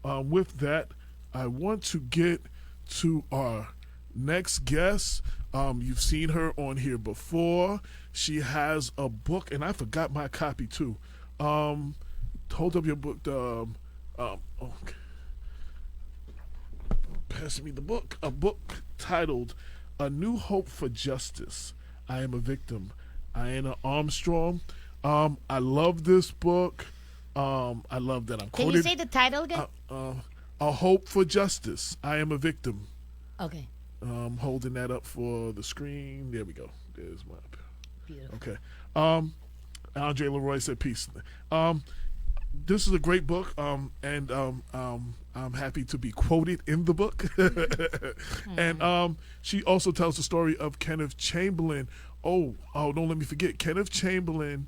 with that, I want to get to our next guest. You've seen her on here before. She has a book, and I forgot my copy too. Hold up your book. Okay. Pass me the book. A book titled "A New Hope for Justice." I am a victim. Ayanna Armstrong. I love this book. I love that I'm Can quoted. you say the title again? A Hope for Justice. I am a victim. Okay. Holding that up for the screen. There we go. There's my. Beautiful. Okay. Andre Leroy said peace. This is a great book, and I'm happy to be quoted in the book. And she also tells the story of Kenneth Chamberlain. Oh, don't let me forget. Kenneth Chamberlain,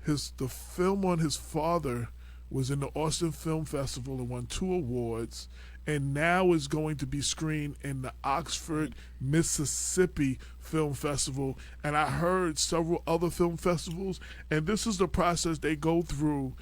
the film on his father was in the Austin Film Festival and won 2 awards, and now is going to be screened in the Oxford, Mississippi Film Festival. And I heard several other film festivals, and this is the process they go through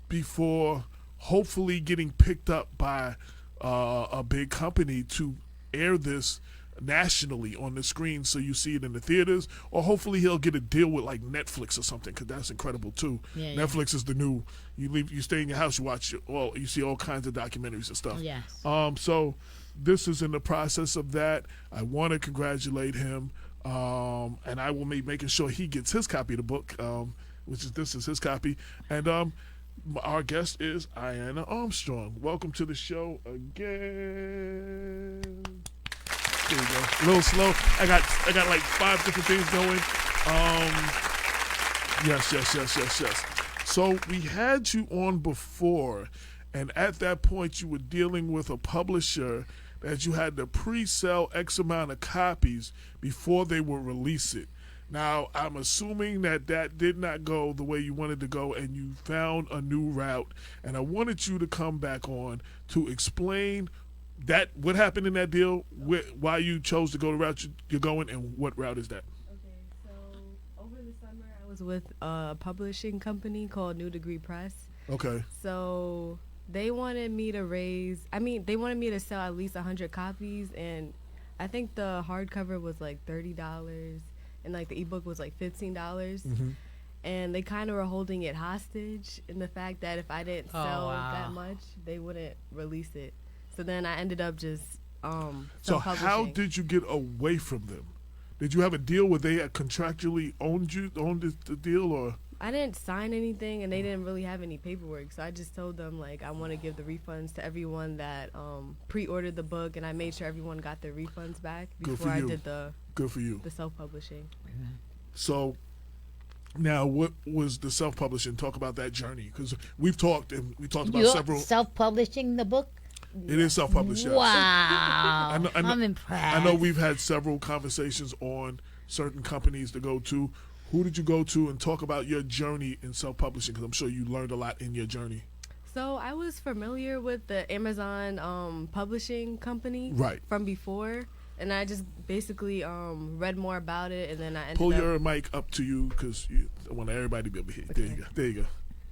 before hopefully getting picked up by a big company to air this nationally on the screen, so you see it in the theaters, or hopefully he'll get a deal with like Netflix or something, because that's incredible too. Yeah, Netflix is the new. You stay in your house, you see all kinds of documentaries and stuff. Yes. So this is in the process of that. I want to congratulate him, and I will be making sure he gets his copy of the book, this is his copy, and our guest is Ayanna Armstrong. Welcome to the show again. There you go. A little slow. I got like 5 different things going. Yes. So we had you on before, and at that point you were dealing with a publisher that you had to pre-sell X amount of copies before they would release it. Now, I'm assuming that did not go the way you wanted to go, and you found a new route. And I wanted you to come back on to explain what happened in that deal, why you chose to go the route you're going, and what route is that? Okay, so over the summer I was with a publishing company called New Degree Press. Okay. So they wanted me to sell at least 100 copies, and I think the hardcover was like $30, and like the ebook was like $15. Mm-hmm. And they kind of were holding it hostage in the fact that if I didn't sell that much, they wouldn't release it. So then I ended up just So how did you get away from them? Did you have a deal where they had contractually owned the deal, or? I didn't sign anything, and they didn't really have any paperwork. So I just told them, like, I want to give the refunds to everyone that pre-ordered the book, and I made sure everyone got their refunds back before I did the self-publishing. So now, what was the self-publishing? Talk about that journey, because we've talked about several. Self-publishing the book? It is self-published. Yes. Wow. I'm impressed. I know we've had several conversations on certain companies to go to. Who did you go to, and talk about your journey in self-publishing? Because I'm sure you learned a lot in your journey. So I was familiar with the Amazon publishing company from before, and I just basically read more about it, and then I ended Pull your mic up to you, because I want everybody to be able to hear. Okay. There you go.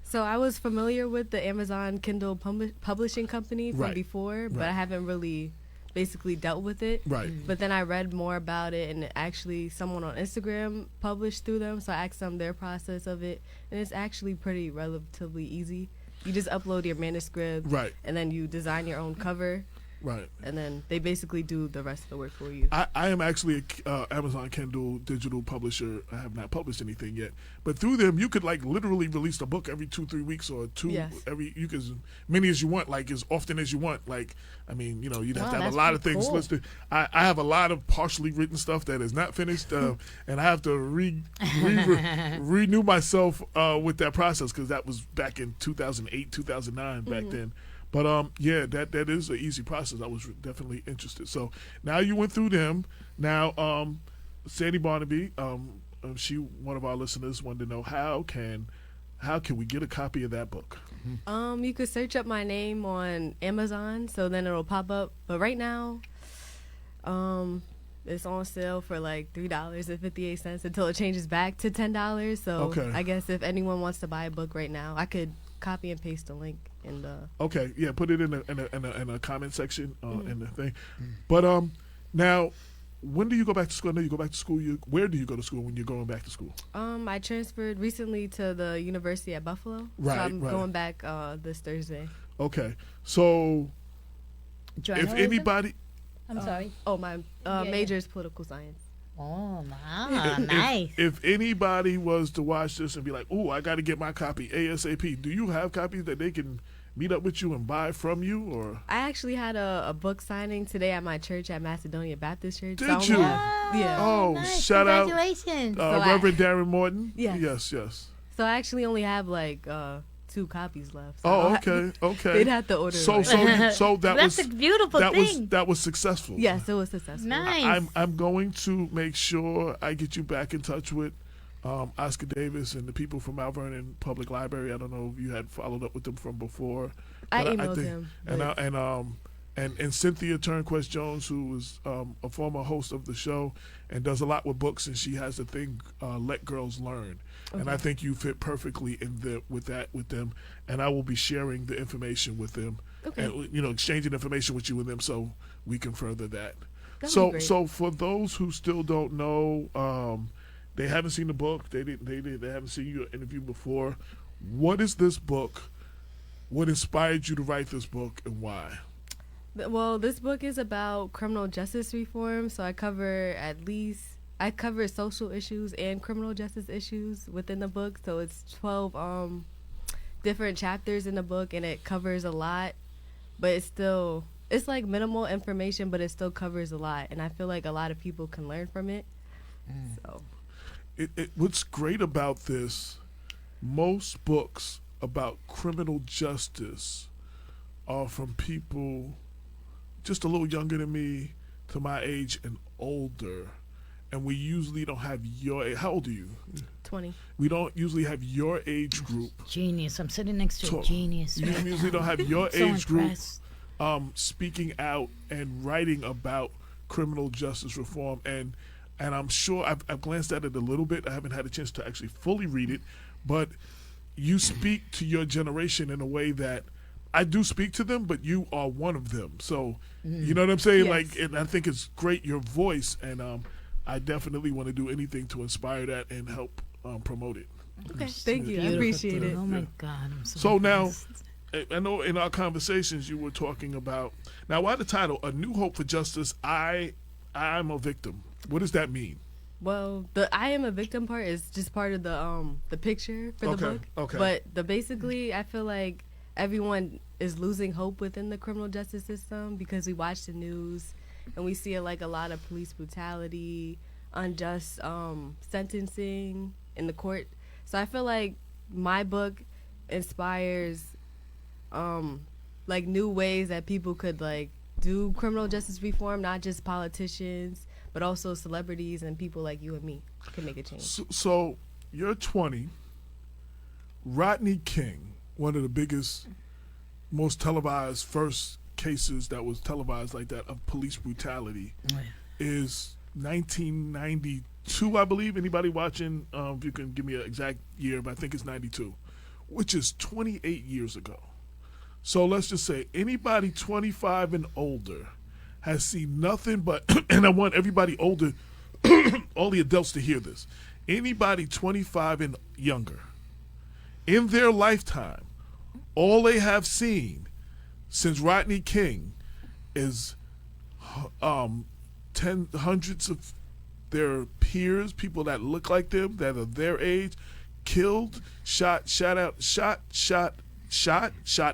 So I was familiar with the Amazon Kindle publishing company from before, but I haven't really basically dealt with it. Right. But then I read more about it, and actually someone on Instagram published through them, so I asked them their process of it, and it's actually pretty relatively easy. You just upload your manuscript, and then you design your own cover. Right. And then they basically do the rest of the work for you. I am actually a Amazon Kindle digital publisher. I have not published anything yet, but through them you could like literally release a book every 2-3 weeks, or you could as many as you want, like as often as you want. Like, I mean, you'd have to have a lot of things listed. I have a lot of partially written stuff that is not finished, and I have to renew myself with that process, because that was back in 2008, 2009 back then. But that is an easy process. I was definitely interested. So now you went through them. Now, Sandy Barnaby, one of our listeners, wanted to know how can we get a copy of that book? You could search up my name on Amazon, so then it'll pop up. But right now, it's on sale for like $3.58 until it changes back to $10. So I guess if anyone wants to buy a book right now, I could copy and paste the link. in the. Okay, yeah, put it in a comment section in the thing. But now, when do you go back to school? I know you go back to school. Where do you go to school when you're going back to school? I transferred recently to the university at Buffalo. Right, so I'm right. going back this Thursday. Okay, so if Journalism? anybody, I'm sorry. Oh, my Yeah. major is political science. Oh, wow, nice. if anybody was to watch this and be like, "Oh, I got to get my copy ASAP," do you have copies that they can meet up with you and buy from you, or? I actually had a book signing today at my church at Macedonia Baptist Church. Did so I you? only- Oh, Yeah. Oh, nice. shout out, Congratulations. Reverend Darren Morton. Yes. Yes. So I actually only have like 2 copies left. So Oh, okay. They'd have to order. So like- so that That's was a beautiful that thing. was successful. Yes, it was successful. Nice. I'm going to make sure I get you back in touch with Oscar Davis and the people from Mount Vernon Public Library. I don't know if you had followed up with them from before. I but emailed think- him. And Cynthia Turnquest Jones, who is a former host of the show and does a lot with books, and she has the thing Let Girls Learn, and I think you fit perfectly with them. And I will be sharing the information with them, Okay. and exchanging information with you and them, so we can further that. That'd So be great. so for those who still don't know, they haven't seen the book, they haven't seen your interview before. What is this book? What inspired you to write this book, and why? Well, this book is about criminal justice reform, so I cover social issues and criminal justice issues within the book. So it's 12 different chapters in the book, and it covers a lot, but it's like minimal information, but it still covers a lot, and I feel like a lot of people can learn from it. So What's great about this, most books about criminal justice are from people just a little younger than me, to my age and older, and we usually don't have your age. How old are you? 20. We don't usually have your age group. Genius. I'm sitting next to a So, genius. You right usually now. don't have your So age group impressed. speaking out and writing about criminal justice reform, and I'm sure I've glanced at it a little bit. I haven't had a chance to actually fully read it, but you speak to your generation in a way that I do speak to them, but you are one of them. So you know what I'm saying? Yes. Like, and I think it's great, your voice, and I definitely want to do anything to inspire that and help promote it. Okay, thank you. I Beautiful appreciate thing. it. Oh my God, I'm so. So now, impressed. I know in our conversations you were talking about, now why the title, A New Hope for Justice, I'm a Victim. What does that mean? Well, the I am a victim part is just part of the picture for the Okay, book. okay. But basically, I feel like everyone is losing hope within the criminal justice system because we watch the news and we see a lot of police brutality, unjust sentencing in the court. So I feel like my book inspires new ways that people could do criminal justice reform, not just politicians, but also celebrities and people like you and me can make a change. So you're 20. Rodney King, one of the biggest, most televised first cases that was televised like that of police brutality, is 1992, I believe. Anybody watching, if you can give me an exact year, but I think it's 92, which is 28 years ago. So let's just say anybody 25 and older has seen nothing but, and I want everybody older, all the adults to hear this. Anybody 25 and younger, in their lifetime, all they have seen since Rodney King is hundreds of their peers, people that look like them, that are their age, killed, shot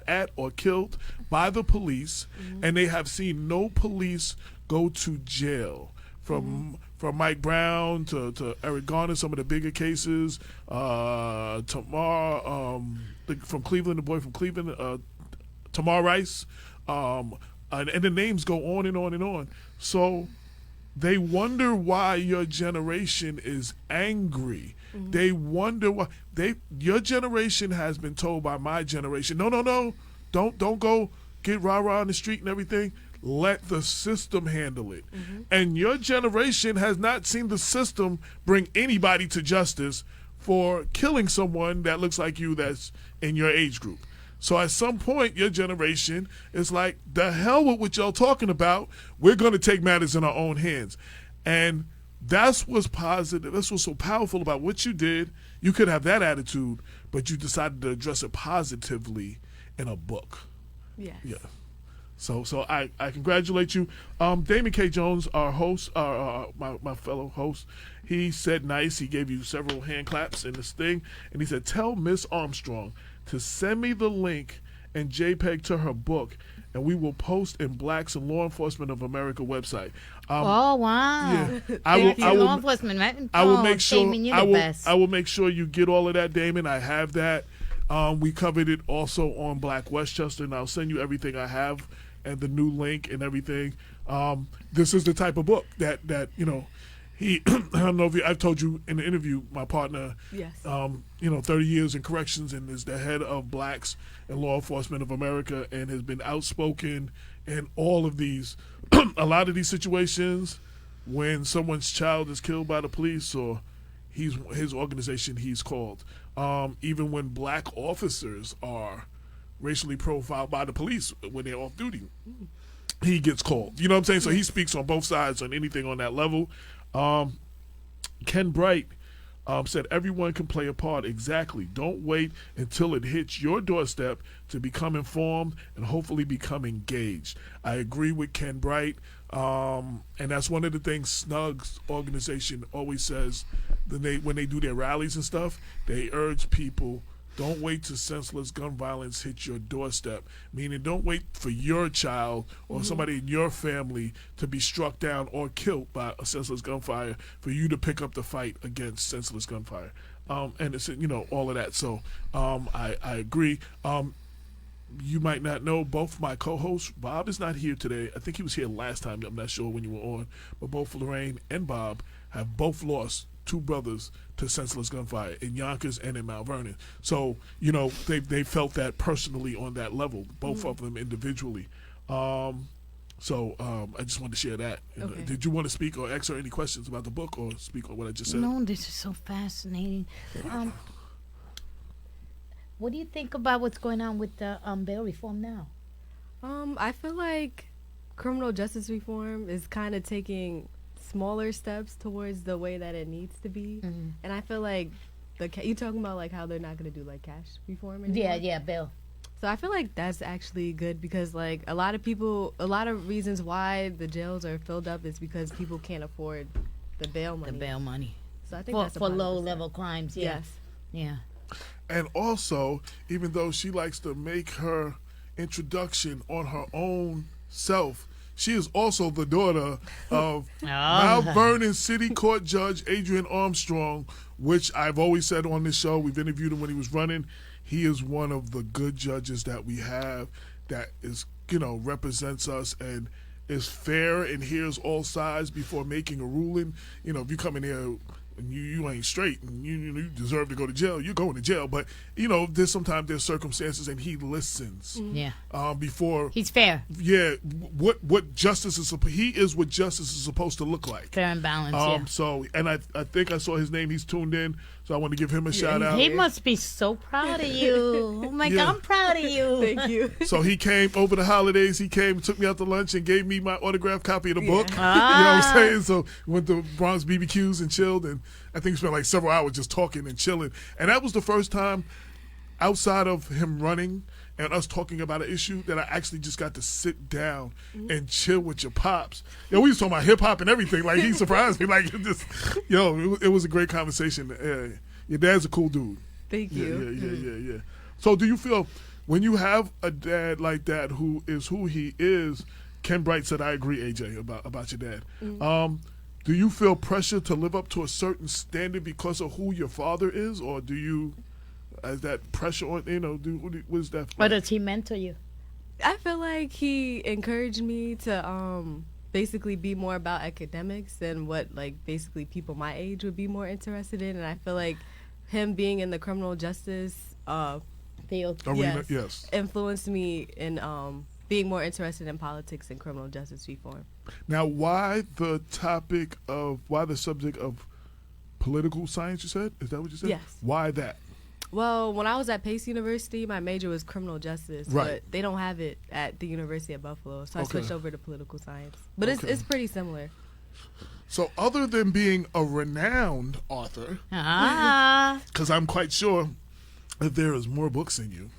at, or killed by the police, and they have seen no police go to jail. From Mike Brown to Eric Garner, some of the bigger cases, Tamar from Cleveland, the boy from Cleveland, Tamar Rice, and the names go on and on and on. So they wonder why your generation is angry. They wonder why your generation has been told by my generation, no, don't go get rah-rah on the street and everything. Let the system handle it. And your generation has not seen the system bring anybody to justice for killing someone that looks like you, that's in your age group. So at some point, your generation is like, the hell with what y'all talking about. We're going to take matters in our own hands. And that's what's positive. That's what's so powerful about what you did. You could have that attitude, but you decided to address it positively in a book. Yes. Yeah. So I congratulate you. Damon K. Jones, our host, my fellow host, he said nice. He gave you several hand claps in this thing. And he said, tell Miss Armstrong to send me the link and JPEG to her book, and we will post in Blacks in Law Enforcement of America website. Oh wow! Yeah, Law enforcement, right? I will make sure. Damon, you're the best. I will make sure you get all of that, Damon. I have that. We covered it also on Black Westchester, and I'll send you everything I have and the new link and everything. This is the type of book that you know. He, I don't know if I've told you in the interview, my partner, yes. 30 years in corrections and is the head of Blacks in Law Enforcement of America and has been outspoken in all of these, a lot of these situations when someone's child is killed by the police or his organization he's called. Even when black officers are racially profiled by the police when they're off duty, he gets called. You know what I'm saying? So he speaks on both sides on anything on that level. Ken Bright said everyone can play a part. Exactly. Don't wait until it hits your doorstep to become informed and hopefully become engaged. I agree with Ken Bright, and that's one of the things Snug's organization always says. When they do their rallies and stuff, they urge people, don't wait till senseless gun violence hits your doorstep. Meaning, don't wait for your child or somebody in your family to be struck down or killed by a senseless gunfire for you to pick up the fight against senseless gunfire. And it's, all of that. So I agree. You might not know both my co-hosts. Bob is not here today. I think he was here last time. I'm not sure when you were on. But both Lorraine and Bob have both lost two brothers to senseless gunfire in Yonkers and in Mount Vernon. So, they felt that personally on that level, both of them individually. I just wanted to share that. Okay. Did you want to speak or ask her any questions about the book or speak on what I just said? No, this is so fascinating. What do you think about what's going on with the bail reform now? I feel like criminal justice reform is kind of taking smaller steps towards the way that it needs to be, and I feel like you talking about like how they're not going to do like cash reform anymore? Yeah, bail. So I feel like that's actually good because like a lot of reasons why the jails are filled up is because people can't afford the bail money. The bail money. So I think that's for low level crimes. Yeah. Yes. Yeah. And also, even though she likes to make her introduction on her own self, she is also the daughter of Mount Vernon City Court Judge Adrian Armstrong, which I've always said on this show. We've interviewed him when he was running. He is one of the good judges that we have that is, represents us and is fair and hears all sides before making a ruling. If you come in here and you ain't straight and you deserve to go to jail, you're going to jail. But there's circumstances and he listens. Yeah. Before he's fair. Yeah. What justice is he is what justice is supposed to look like. Fair and balanced. Yeah. So and I think I saw his name. He's tuned in. So I want to give him a shout out. He must be so proud of you. Oh my God, I'm proud of you. Thank you. So he came over the holidays. He came, took me out to lunch, and gave me my autographed copy of the book. You know what I'm saying? So went to Bronx BBQs and chilled, and I think we spent like several hours just talking and chilling. And that was the first time, outside of him running and us talking about an issue, that I actually just got to sit down and chill with your pops. We was talking about hip hop and everything. Like he surprised me. Like it was a great conversation. Your dad's a cool dude. Thank you. Yeah. So do you feel when you have a dad like that who is who he is? Ken Bright said, "I agree, AJ, about your dad." Do you feel pressure to live up to a certain standard because of who your father is, or do you? As that pressure on, what is that? Or does he mentor you? I feel like he encouraged me to basically be more about academics than what like basically people my age would be more interested in, and I feel like him being in the criminal justice field, yes, influenced me in being more interested in politics and criminal justice reform. Now, why the subject of political science? You said, is that what you said? Yes. Why that? Well, when I was at Pace University, my major was criminal justice, Right. but they don't have it at the University of Buffalo, so I Okay. switched over to political science. But Okay. it's pretty similar. So other than being a renowned author, because I'm quite sure that there is more books in you,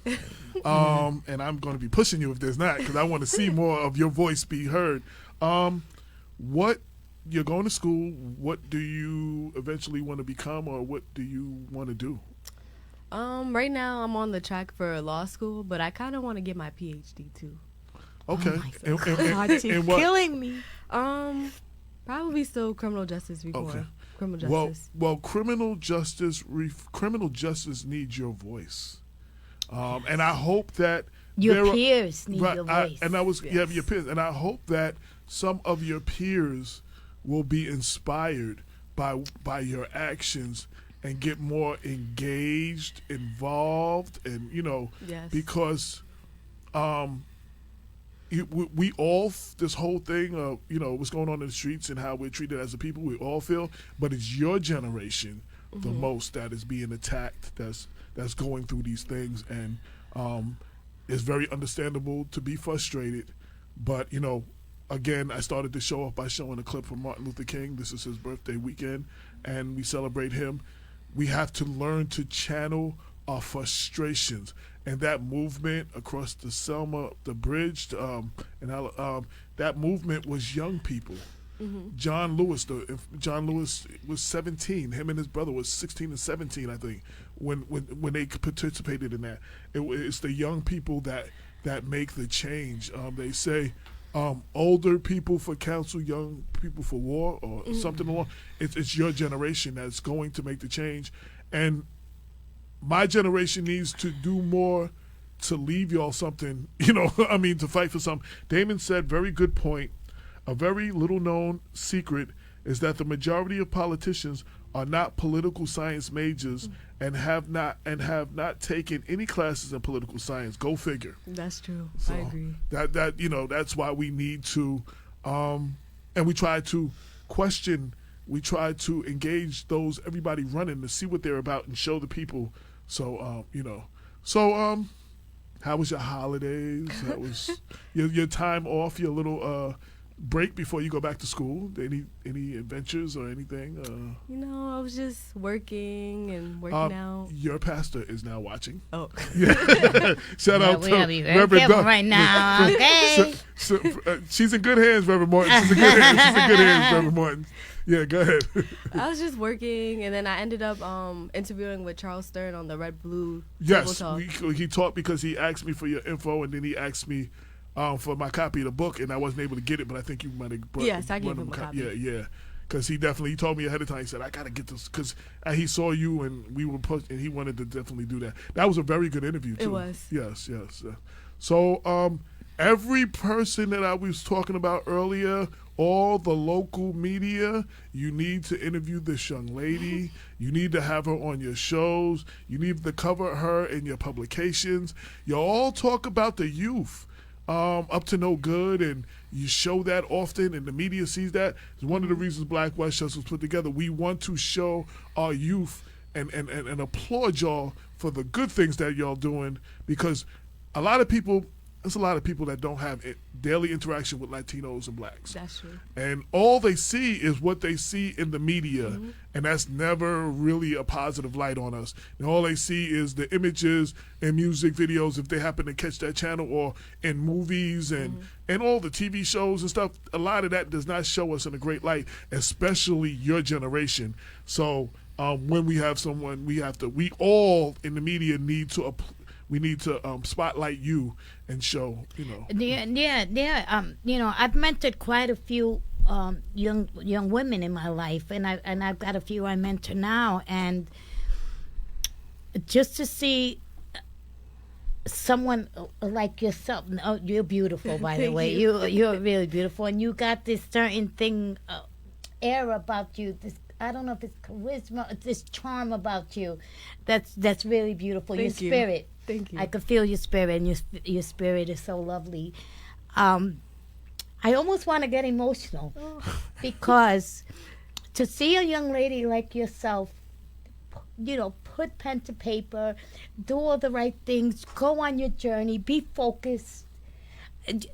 and I'm going to be pushing you if there's not, because I want to see more of your voice be heard. What you're going to school? What do you eventually want to become, or what do you want to do? Right now I'm on the track for law school, but I kind of want to get my PhD too. Okay, Oh my God, she's what? killing me. Probably still criminal justice before. Okay. Criminal justice. Well, criminal justice needs your voice, and I hope that Your peers need your voice. Your peers, and I hope that some of your peers will be inspired by your actions and get more engaged, involved, and Yes. because we all, this whole thing of what's going on in the streets and how we're treated as a people, we all feel, but it's your generation the most that is being attacked, that's going through these things, and it's very understandable to be frustrated, but again, I started the show off by showing a clip from Martin Luther King. This is his birthday weekend, and we celebrate him. We have to learn to channel our frustrations, and that movement across the Selma, the bridge, that movement was young people. John Lewis was 17. Him and his brother was 16 and 17, I think, when they participated in that. It's the young people that make the change. They say older people for counsel, young people for war, or something along. It's your generation that's going to make the change, and my generation needs to do more to leave y'all something, to fight for something. Damon said, very good point. A very little known secret is that the majority of politicians are not political science majors and have not taken any classes in political science. Go figure. That's true. So I agree. That's why we need to, and we try to question. We try to engage everybody running to see what they're about and show the people. So how was your holidays? How was your time off? Your little break before you go back to school? Any adventures or anything? I was just working and working out. Your pastor is now watching. Oh, Shout out we to gotta be very Reverend careful Doug. right now. Okay. She's in good hands, Reverend Martin. She's in good hands, Reverend Martin. Yeah, go ahead. I was just working, and then I ended up interviewing with Charles Stern on the Red Blue Yes, Table Talk. he talked because he asked me for your info, and then he asked me for my copy of the book, and I wasn't able to get it, but I think you might have brought. Yes, I gave him a copy. Yeah. Because he told me ahead of time. He said, I got to get this, because he saw you, and we were and he wanted to definitely do that. That was a very good interview, too. It was. Yes. So every person that I was talking about earlier, all the local media, you need to interview this young lady. You need to have her on your shows. You need to cover her in your publications. You all talk about the youth up to no good, and you show that often, and the media sees that. It's one of the reasons Black Westchester was put together. We want to show our youth and applaud y'all for the good things that y'all doing, because there's a lot of people that don't have daily interaction with Latinos and Blacks. That's true. And all they see is what they see in the media, and that's never really a positive light on us. And all they see is the images and music videos, if they happen to catch that channel, or in movies and all the TV shows and stuff. A lot of that does not show us in a great light, especially your generation. So when we have someone, we all in the media need to spotlight you and show, Yeah. I've mentored quite a few young women in my life, and I've got a few I mentor now, and just to see someone like yourself. Oh, you're beautiful, by the way. You're really beautiful, and you got this certain thing, air about you. This, I don't know if it's charisma, this charm about you. That's really beautiful. Your spirit. Thank you. I could feel your spirit, and your spirit is so lovely. I almost want to get emotional because to see a young lady like yourself, put pen to paper, do all the right things, go on your journey, be focused.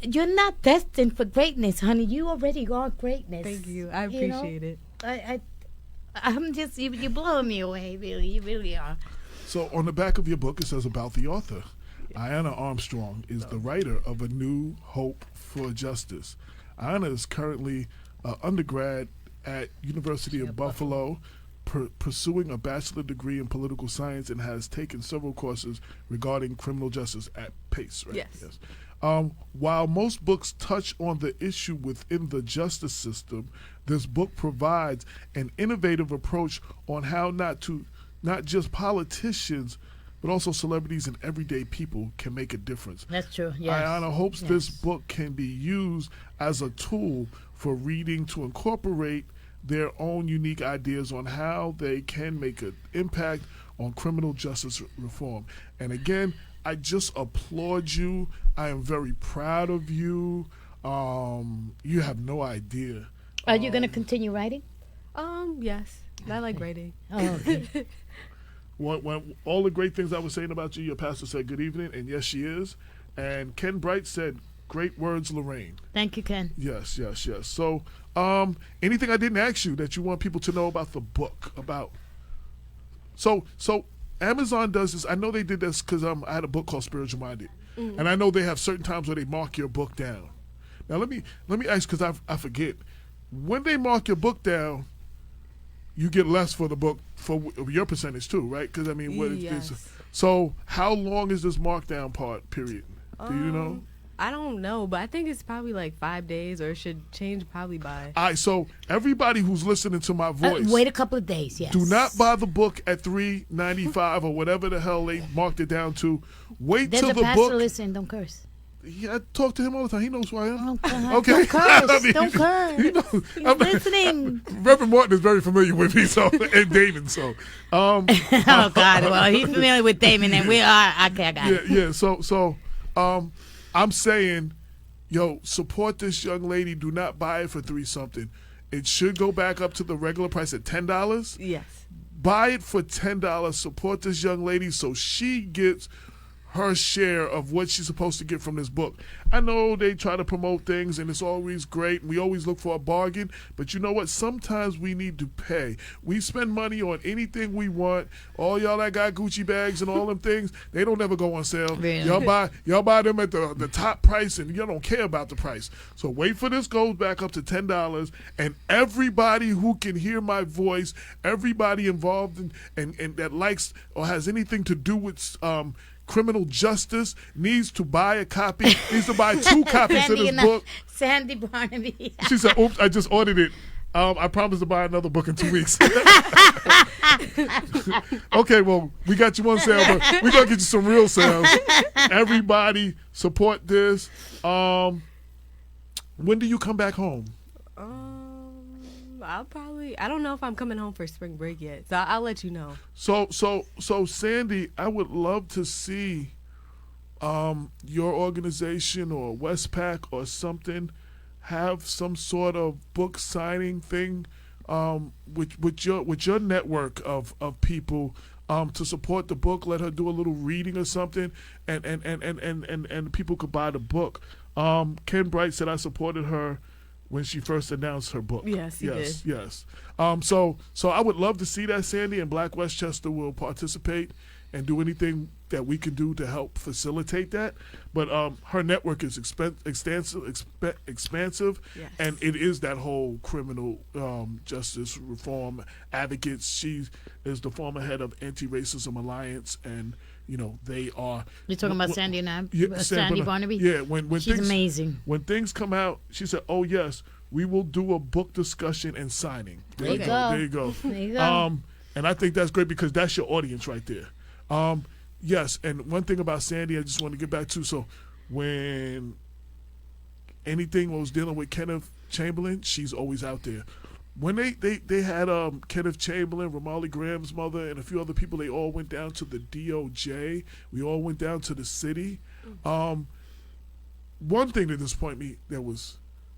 You're not destined for greatness, honey. You already are greatness. Thank you. I appreciate it. I'm just, you're blowing me away, really. You really are. So on the back of your book, it says about the author. Ayanna Armstrong is the writer of A New Hope for Justice. Ayanna is currently an undergrad at University of Buffalo, pursuing a bachelor degree in political science, and has taken several courses regarding criminal justice at Pace, right? Yes. While most books touch on the issue within the justice system, this book provides an innovative approach on how not just politicians, but also celebrities and everyday people can make a difference. That's true, yes. Ayanna hopes this book can be used as a tool for reading to incorporate their own unique ideas on how they can make an impact on criminal justice reform. And again, I just applaud you. I am very proud of you. You have no idea. Are you going to continue writing? Yes. I like writing. Oh, okay. When all the great things I was saying about you, your pastor said good evening, and yes, she is. And Ken Bright said, great words, Lorraine. Thank you, Ken. Yes. So, anything I didn't ask you that you want people to know about the book? So Amazon does this. I know they did this because I had a book called Spiritual Minded, and I know they have certain times where they mark your book down. Now let me ask, because I forget, when they mark your book down, you get less for the book for your percentage too, right? Because I mean, so how long is this markdown part period? Do you know? I don't know, but I think it's probably like 5 days, or it should change probably by. All right, so everybody who's listening to my voice, wait a couple of days. Yes. Do not buy the book at $3.95 or whatever the hell they marked it down to. Wait till the book. There's a pastor listening. Don't curse. Yeah, I talk to him all the time. He knows who I am. Oh, God. Okay. Don't curse. I mean, don't curse. You know, He's listening. Reverend Martin is very familiar with me, so and Damon. So, oh God, well he's familiar with Damon, and we are. Okay, I got it. Yeah. So, I'm saying, yo, support this young lady. Do not buy it for $3-something. It should go back up to the regular price at $10. Yes. Buy it for $10. Support this young lady so she gets her share of what she's supposed to get from this book. I know they try to promote things and it's always great and we always look for a bargain, but you know what? Sometimes we need to pay. We spend money on anything we want. All y'all that got Gucci bags and all them things, they don't ever go on sale. Really? Y'all buy them at the top price and you don't care about the price. So wait for this goes back up to $10, and everybody who can hear my voice, everybody involved and that likes or has anything to do with criminal justice needs to buy a copy, needs to buy 2 copies of this book. Sandy Barnaby. She said, oops, I just ordered it. I promise to buy another book in 2 weeks. Okay, well, we got you on sale, but we're going to get you some real sales. Everybody support this. When do you come back home? I don't know if I'm coming home for spring break yet, so I'll let you know. So Sandy, I would love to see your organization or Westpac or something have some sort of book signing thing with your network of people to support the book. Let her do a little reading or something, and people could buy the book. Ken Bright said I supported her when she first announced her book. Yes, he did. Yes. So I would love to see that, Sandy, and Black Westchester will participate and do anything that we can do to help facilitate that. But her network is expansive, yes. And it is that whole criminal justice reform advocate. She is the former head of Anti-Racism Alliance, and you know they are. You're talking about Sandy and I, yeah, Sandy Barnaby. Yeah, when she's things, amazing. When things come out, she said, "Oh yes, we will do a book discussion and signing." There you go. There you go. There you go. And I think that's great because that's your audience right there. Yes, and one thing about Sandy, I just want to get back to. So when anything was dealing with Kenneth Chamberlain, she's always out there. When they had Kenneth Chamberlain, Ramarley Graham's mother, and a few other people, they all went down to the DOJ. We all went down to the city. One thing that disappointed me, there was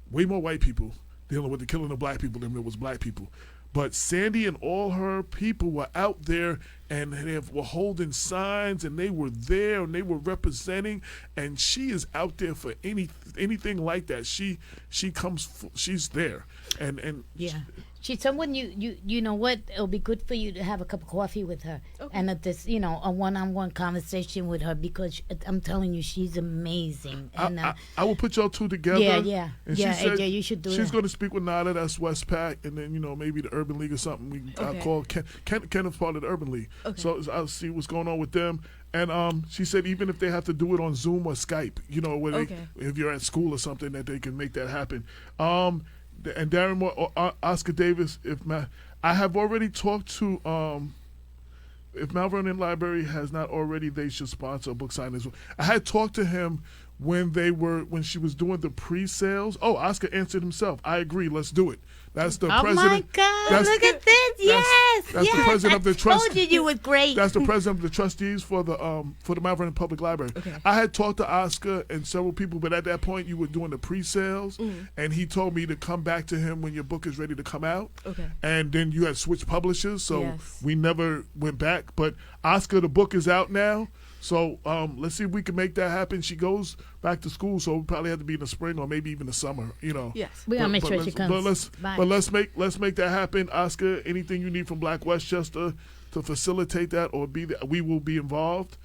way more white people dealing with the killing of black people than there was black people. But Sandy and all her people were out there and they were holding signs and they were there and they were representing, and she is out there for anything like that. She's there, and yeah. She's someone you know what, it'll be good for you to have a cup of coffee with her, and a one-on-one conversation with her, because I'm telling you, she's amazing. And I will put y'all two together. Yeah. And yeah, she said AJ, you should do she's that. going to speak with Nada, that's Westpac, and then maybe the Urban League or something. I'll call Kenneth's part of the Urban League, so I'll see what's going on with them. And she said even if they have to do it on Zoom or Skype, if you're at school or something, that they can make that happen. And Darren Moore, Oscar Davis, I have already talked to, if Mount Vernon Library has not already, they should sponsor a book signing. I had talked to him when she was doing the pre-sales. Oh, Oscar answered himself. I agree. Let's do it. That's the president. Oh my God! Look at this. Yes. That's the president of the trust. I told you were great. That's the president of the trustees for the Mount Vernon Public Library. Okay. I had talked to Oscar and several people, but at that point you were doing the pre-sales, and he told me to come back to him when your book is ready to come out. Okay. And then you had switched publishers, so yes. we never went back. But Oscar, the book is out now. So let's see if we can make that happen. She goes back to school, so we probably have to be in the spring or maybe even the summer. Yes, we gotta make sure she comes. But let's make that happen. Oscar, anything you need from Black Westchester to facilitate that or be there, we will be involved.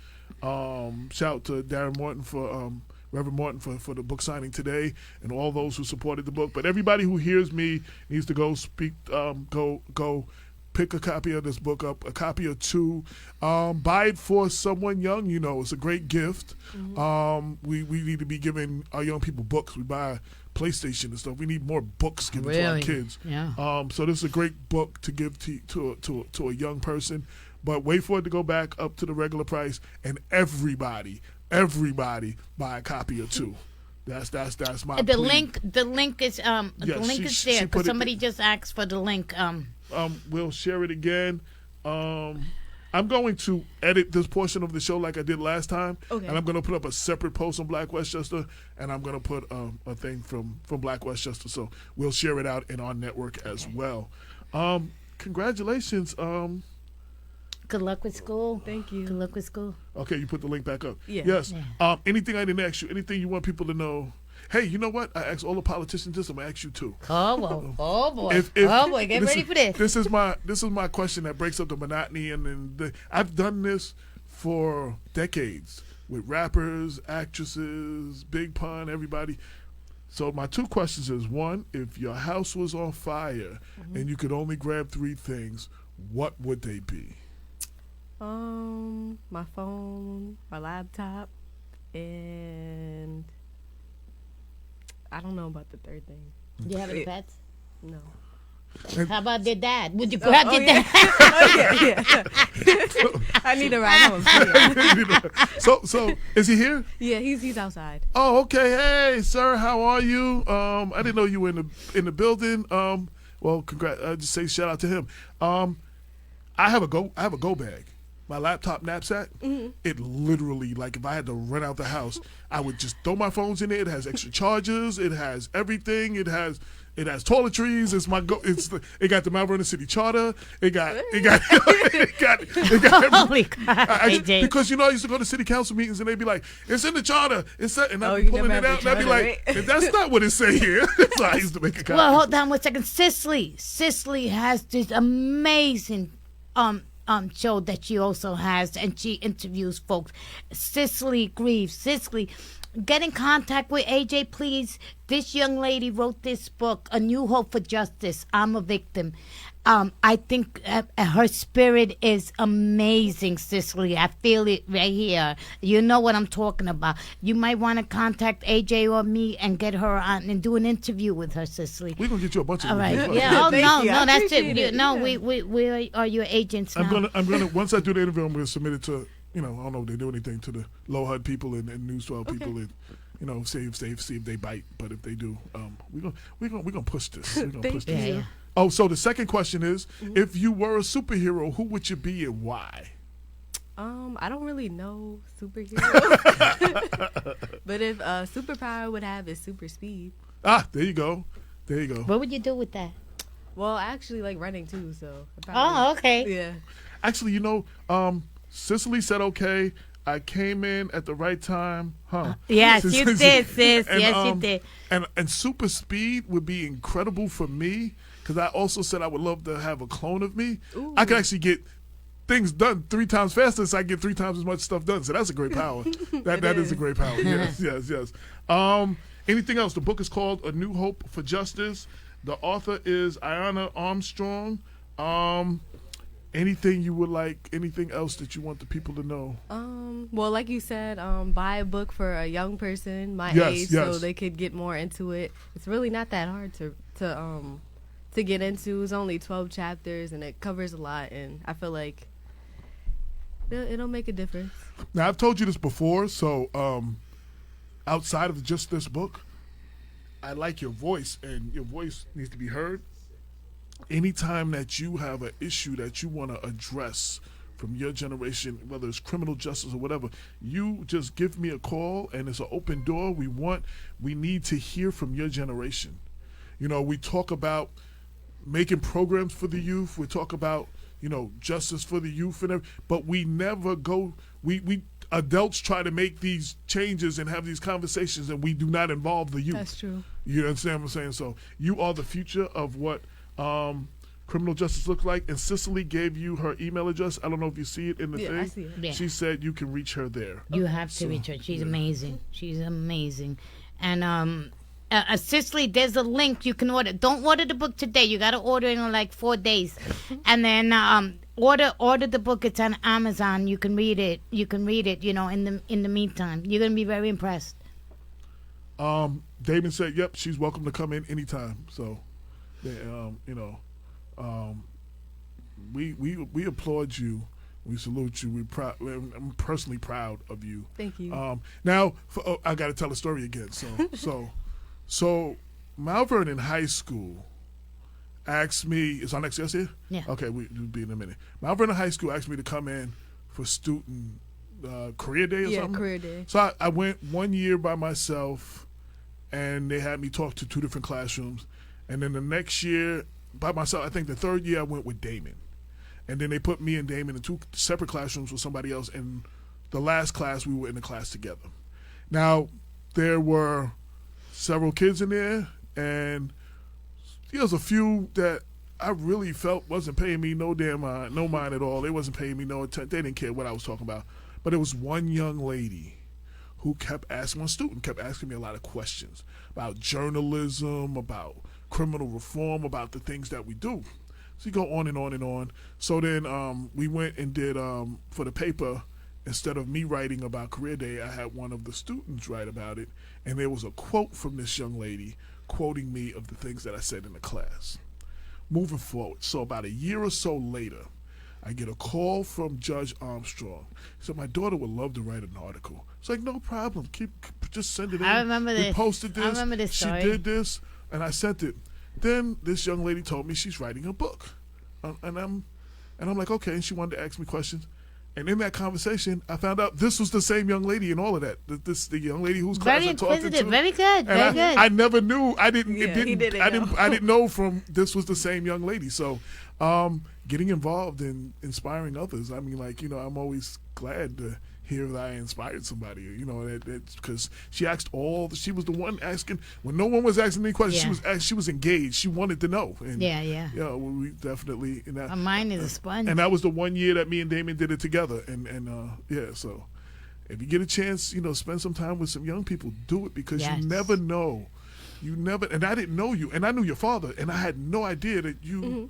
Shout out to Darren Morton for Reverend Morton for the book signing today, and all those who supported the book. But everybody who hears me needs to go speak. Go. Pick a copy of this book up, a copy or two. Buy it for someone young. It's a great gift. Mm-hmm. We need to be giving our young people books. We buy PlayStation and stuff. We need more books given to our kids. Yeah. So this is a great book to give to a young person. But wait for it to go back up to the regular price, and everybody buy a copy or two. That's my the plea. link. The link is the link is there because somebody just asked for the link. We'll share it again. I'm going to edit this portion of the show like I did last time, and I'm going to put up a separate post on Black Westchester, and I'm going to put a thing from Black Westchester. So we'll share it out in our network as well. Congratulations. Good luck with school. Thank you. Good luck with school. Okay, you put the link back up. Yeah. Yes. Yeah. Anything I didn't ask you? Anything you want people to know? Hey, you know what? I asked all the politicians this. I'm gonna ask you too. Oh boy! Get ready for this. This is my question that breaks up the monotony, and I've done this for decades with rappers, actresses, Big Pun, everybody. So my two questions is: one, if your house was on fire and you could only grab three things, what would they be? My phone, my laptop, and I don't know about the third thing. Do you have any pets? No. How about their dad? Would you grab their dad? Yeah. I need a ride home. So is he here? Yeah, he's outside. Oh, okay. Hey, sir, how are you? I didn't know you were in the building. Well, congrats. Just say shout out to him. I have a go bag. My laptop knapsack, it literally, like if I had to run out the house, I would just throw my phones in there. It has extra chargers. It has everything. It has toiletries. It got the Mount Vernon City Charter. It got Holy God, because I used to go to city council meetings and they'd be like, it's in the charter. And I'd be pulling it out and I'd be like, that's not what it say here. So I used to make a copy. Well, hold on 1 second. Cicely has this amazing show that she also has, and she interviews folks. Cicely Greaves. Cicely, get in contact with AJ, please. This young lady wrote this book, A New Hope for Justice. I'm a Victim. I think her spirit is amazing, Cicely. I feel it right here. You know what I'm talking about. You might want to contact AJ or me and get her on and do an interview with her, Cicely. We're gonna get you a bunch of all right. interviews. Yeah. Oh Thank you. no, that's it. Yeah. We are your agents now. I'm gonna once I do the interview, I'm gonna submit it to I don't know if they do anything to the Low HUD people and News 12 people and see if they bite. But if they do, we're gonna push this. We're gonna push this. Yeah. Oh, so the second question is, if you were a superhero, who would you be and why? I don't really know superheroes. But if a superpower I would have is super speed. Ah, there you go. What would you do with that? Well, I actually like running too, so. Okay. Yeah. Actually, Cicely said okay. I came in at the right time, huh? Yes, you did, sis. And, yes, you did. And super speed would be incredible for me because I also said I would love to have a clone of me. Ooh. I could actually get things done 3 times faster, so I get 3 times as much stuff done. So that's a great power. That is a great power. Yes. Anything else? The book is called A New Hope for Justice. The author is Ayanna Armstrong. Anything you would like? Anything else that you want the people to know? Well, like you said, buy a book for a young person my age, so they could get more into it. It's really not that hard to get into. It's only 12 chapters, and it covers a lot. And I feel like it'll make a difference. Now, I've told you this before, so outside of just this book, I like your voice, and your voice needs to be heard. Anytime that you have an issue that you want to address from your generation, whether it's criminal justice or whatever, you just give me a call, and it's an open door. We need to hear from your generation. We talk about making programs for the youth. We talk about, justice for the youth, but we never go. We adults try to make these changes and have these conversations, and we do not involve the youth. That's true. You understand what I'm saying? So you are the future of what criminal justice looks like. And Cicely gave you her email address. I don't know if you see it in the thing. I see it. Yeah. She said you can reach her there. You have to reach her. She's amazing. She's amazing. And Cicely, there's a link you can order. Don't order the book today. You got to order it in like 4 days. And then order the book. It's on Amazon. You can read it. In the meantime. You're going to be very impressed. Damon said, yep, she's welcome to come in anytime. So, we applaud you. We salute you. I'm personally proud of you. Thank you. Now, I got to tell a story again. So Malvern in high school asked me, is our next guest here? Yeah. Okay, we'll be in a minute. Malvern in high school asked me to come in for student career day or something. Yeah, career day. So I went 1 year by myself, and they had me talk to 2 different classrooms. And then the next year by myself, I think the 3rd year I went with Damon. And then they put me and Damon in 2 separate classrooms with somebody else. And the last class, we were in the class together. Now, there were several kids in there, and there was a few that I really felt wasn't paying me no mind at all. They wasn't paying me no attention. They didn't care what I was talking about. But there was one young lady who kept asking me a lot of questions about journalism, about criminal reform, about the things that we do. So you go on and on and on. So then we went and did, for the paper, instead of me writing about career day, I had one of the students write about it. And there was a quote from this young lady quoting me of the things that I said in the class. Moving forward, so about a year or so later, I get a call from Judge Armstrong. He said, my daughter would love to write an article. It's like, no problem. Just send it in. I remember this. We posted this. I remember this story. She did this, and I sent it. Then this young lady told me she's writing a book. And I'm like, okay. And she wanted to ask me questions. And in that conversation, I found out this was the same young lady and all of that. The young lady whose class I talked to. Very good. Very good. I never knew. I didn't know from this was the same young lady. So, getting involved in inspiring others. I mean, I'm always glad to hear that I inspired somebody. Because she asked she was the one asking when no one was asking any questions. Yeah. She was engaged. She wanted to know. And, yeah. We definitely. Mine is a sponge. And that was the 1 year that me and Damon did it together. So if you get a chance, spend some time with some young people. Do it because you never know. And I didn't know you, and I knew your father, and I had no idea that you. Mm-hmm.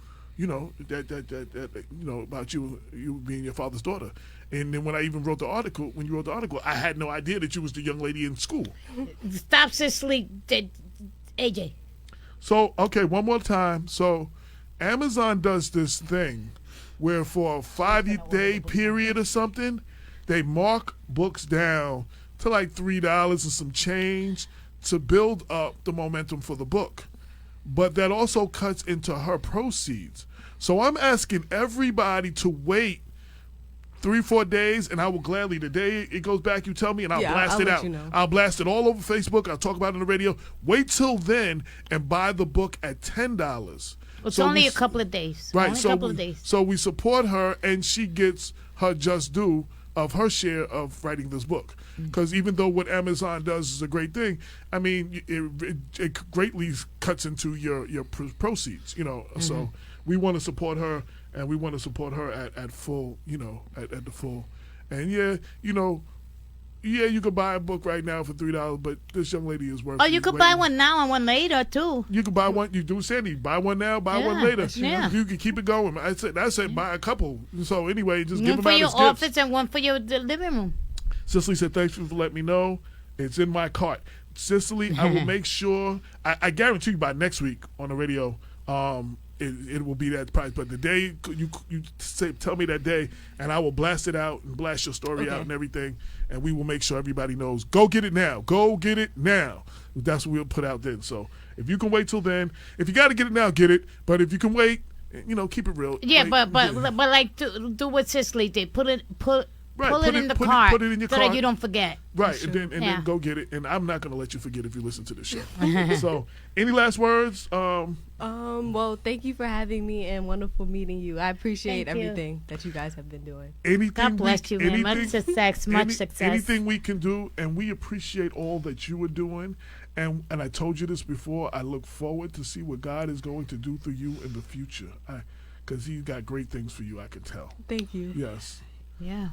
About you being your father's daughter. And then when you wrote the article, I had no idea that you was the young lady in school. Stop, Cicely. AJ. So, okay, one more time. So, Amazon does this thing where for a 5-day period or something, they mark books down to like $3 and some change to build up the momentum for the book. But that also cuts into her proceeds. So I'm asking everybody to wait 3-4 days, and I will gladly, the day it goes back, you tell me, and I'll blast it out. I'll blast it all over Facebook. I'll talk about it on the radio. Wait till then and buy the book at $10 It's only a couple of days. Right. Only a couple of days. So we support her, and she gets her just due of her share of writing this book. Because even though what Amazon does is a great thing, I mean, it greatly cuts into your proceeds, you know. So we want to support her, and we want to support her at full, you know, at the full. And yeah, you know, yeah, you could buy a book right now for $3, but this young lady is worth. Oh, you could buy one now and one later too. You can buy one. You do, Sandy. Buy one now, buy one later. Yeah. You can keep it going. I said buy a couple. So anyway, just give them out as gifts. One for your office and one for your living room. Cicely said, "Thanks for letting me know. It's in my cart." Cicely, I will make sure. I guarantee you by next week on the radio, it will be that price. But the day you tell me that day, and I will blast it out and blast your story out and everything, and we will make sure everybody knows. Go get it now. Go get it now. That's what we'll put out then. So if you can wait till then, if you got to get it now, get it. But if you can wait, you know, keep it real. Yeah, but like do what Cicely did. Put it in the cart. Put it in your so cart. that you don't forget. Right, and then go get it. And I'm not going to let you forget if you listen to this show. So, any last words? Well, thank you for having me and wonderful meeting you. I appreciate everything that you guys have been doing. God bless you, man. Much success. Anything we can do, and we appreciate all that you are doing. And I told you this before. I look forward to see what God is going to do through you in the future. Because He's got great things for you. I can tell. Thank you. Yes. Yeah.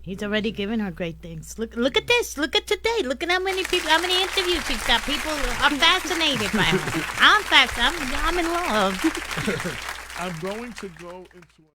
He's already given her great things. Look at this. Look at today. Look at how many interviews she's got. People are fascinated by her. I'm in love. I'm going to go into